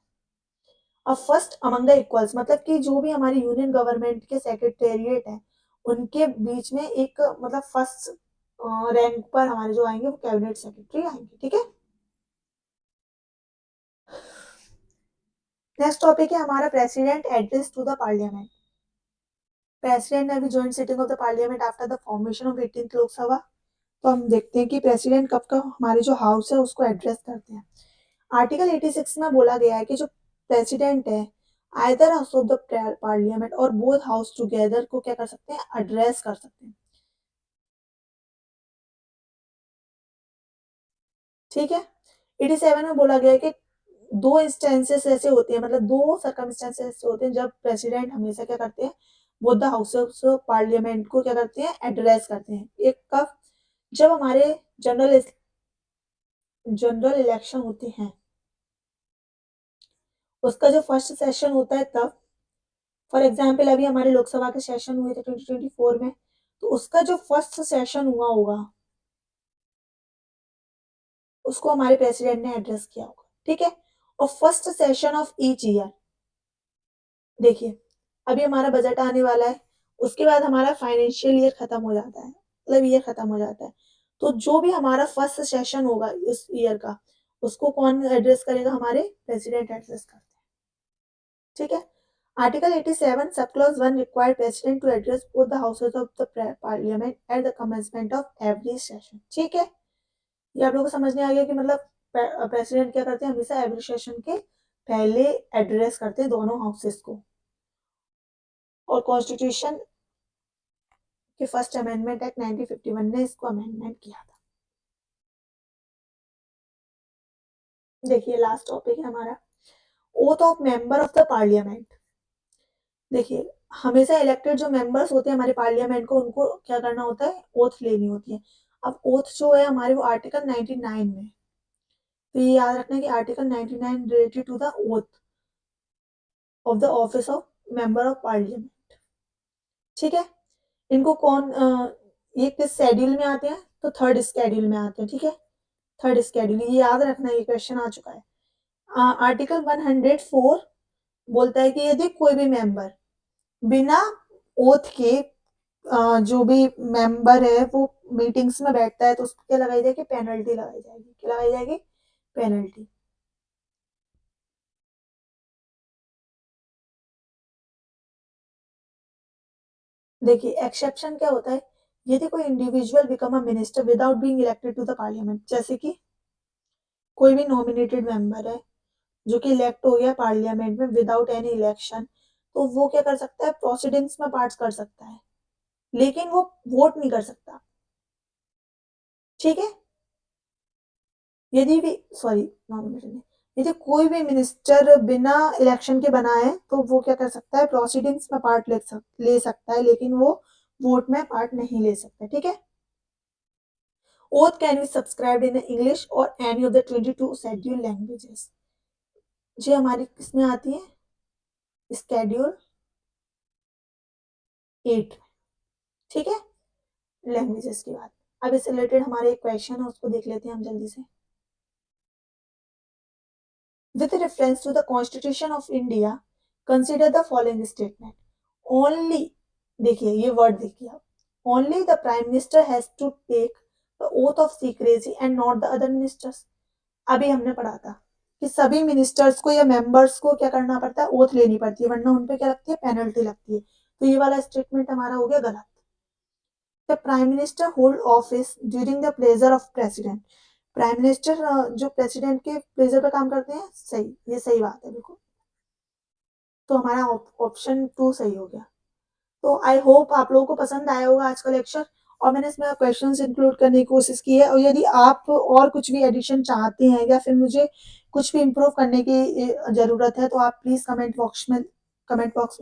अब फर्स्ट अमंग द इक्वल्स, मतलब कि जो भी हमारी यूनियन गवर्नमेंट के सेक्रेटेरिएट है उनके बीच में एक मतलब फर्स्ट रैंक पर हमारे जो आएंगे वो कैबिनेट सेक्रेटरी आएंगे, ठीक है। नेक्स्ट टॉपिक है हमारा president address to the parliament. President ने अभी joint sitting of the parliament after the formation of 18th Lok Sabha. तो हम देखते हैं कि प्रेसिडेंट कब का हमारे जो हाउस है उसको एड्रेस करते हैं। आर्टिकल 86 में बोला गया है कि जो प्रेसिडेंट है either house of the parliament और बोथ हाउस टुगेदर को क्या कर सकते हैं, एड्रेस कर सकते हैं, ठीक है। 87 में बोला गया है कि दो इंस्टेंसेस ऐसे होते हैं, मतलब दो सर्कमस्टेंसेस ऐसे होते हैं जब प्रेसिडेंट हमेशा क्या करते हैं, both the house of parliament को क्या करते हैं, एड्रेस करते हैं। एक कब, जब हमारे जनरल जनरल इलेक्शन होते हैं, उसका जो फर्स्ट सेशन होता है तब, फॉर एग्जाम्पल अभी हमारे लोकसभा के सेशन हुए थे 2024 में, तो उसका जो फर्स्ट सेशन हुआ होगा उसको हमारे प्रेसिडेंट ने एड्रेस किया होगा, ठीक है। और first session of each year, देखिए अभी हमारा बजट आने वाला है, उसके बाद हमारा फाइनेंशियल ईयर खत्म हो जाता है, मतलब ईयर खत्म हो जाता है, तो जो भी हमारा फर्स्ट सेशन होगा उस ईयर का उसको कौन एड्रेस करेगा, हमारे प्रेसिडेंट एड्रेस करते हैं, ठीक है। Article 87 sub clause 1 require president to address both the houses of the parliament at the commencement of every session, ठीक है। ये आप लोगों को समझ में आ गया कि मतलब प्रेसिडेंट क्या करते हैं, हमेशा एवरी सेशन के पहले एड्रेस करते हैं दोनों हाउसेस को। और कॉन्स्टिट्यूशन के फर्स्ट अमेंडमेंट एक्ट 1951 ने इसको अमेंडमेंट किया था। देखिए लास्ट टॉपिक है हमारा oath of member of the parliament. देखिए हमेशा इलेक्टेड जो मेंबर्स होते हैं हमारे पार्लियामेंट को, उनको क्या करना होता है, ओथ लेनी होती है। अब ओथ जो है हमारे वो आर्टिकल 99 में, तो ये याद रखना है कि article 99 related to the oath of the office of member of parliament. ठीक है, इनको कौन ये किस शेड्यूल में आते हैं, तो थर्ड शेड्यूल में आते हैं। ठीक है, थर्ड शेड्यूल, ये याद रखना, ये क्वेश्चन आ चुका है। आर्टिकल 104 बोलता है कि यदि कोई भी मेंबर बिना ओथ के जो भी मेंबर है वो मीटिंग्स में बैठता है तो उसको क्या लगाई जाएगी, पेनल्टी लगाई जाएगी। क्या लगाई जाएगी, पेनल्टी। देखिए एक्सेप्शन क्या होता है, यदि कोई individual become a minister without being elected to the parliament, जैसे कि कोई भी नॉमिनेटेड मेंबर है जो कि इलेक्ट हो गया पार्लियामेंट में विदाउट एनी इलेक्शन, तो वो क्या कर सकता है, प्रोसीडिंग्स में पार्ट कर सकता है, लेकिन वो वोट नहीं कर सकता। ठीक है, यदि भी सॉरी नॉमिनेशन नहीं, यदि कोई भी मिनिस्टर बिना इलेक्शन के बना है तो वो क्या कर सकता है, प्रोसीडिंग्स में पार्ट ले सकता है, लेकिन वो वोट में पार्ट नहीं ले सकता। ठीक है, oath can be subscribed in English or any of the 22 scheduled languages। ये हमारी किसमें आती है, स्केड्यूल 8। ठीक है, लैंग्वेजेस की बात। अब इससे रिलेटेड हमारे एक क्वेश्चन है, उसको देख लेते हैं हम जल्दी से। With reference to the Constitution of India, consider the following statement. Only, देखिए ये वर्ड देखिए आप, only the Prime Minister has to take the oath of secrecy and not the other ministers। अभी हमने पढ़ा था कि सभी मिनिस्टर्स को या मेंबर्स को क्या करना पड़ता है, ओथ लेनी पड़ती है, वरना उनपे क्या लगती है, पेनल्टी लगती है। तो ये वाला स्टेटमेंट हमारा हो गया गलत। The prime minister hold office during the pleasure of president. Prime minister जो प्रेसिडेंट के प्लेजर पे काम करते हैं, सही, ये सही बात है बिल्कुल। तो हमारा ऑप्शन 2 सही हो गया। तो आई होप आप लोगों को पसंद आया होगा आज का लेक्चर, और मैंने इसमें क्वेश्चंस इंक्लूड करने की कोशिश की है। और यदि आप और कुछ भी एडिशन चाहते हैं या फिर मुझे कुछ भी इम्प्रूव करने की ज़रूरत है तो आप प्लीज़ कमेंट बॉक्स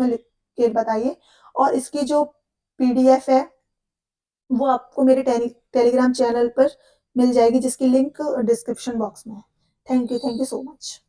में लिख के बताइए। और इसकी जो पीडीएफ है वो आपको मेरे टेलीग्राम चैनल पर मिल जाएगी, जिसकी लिंक डिस्क्रिप्शन बॉक्स में है। Thank you so much.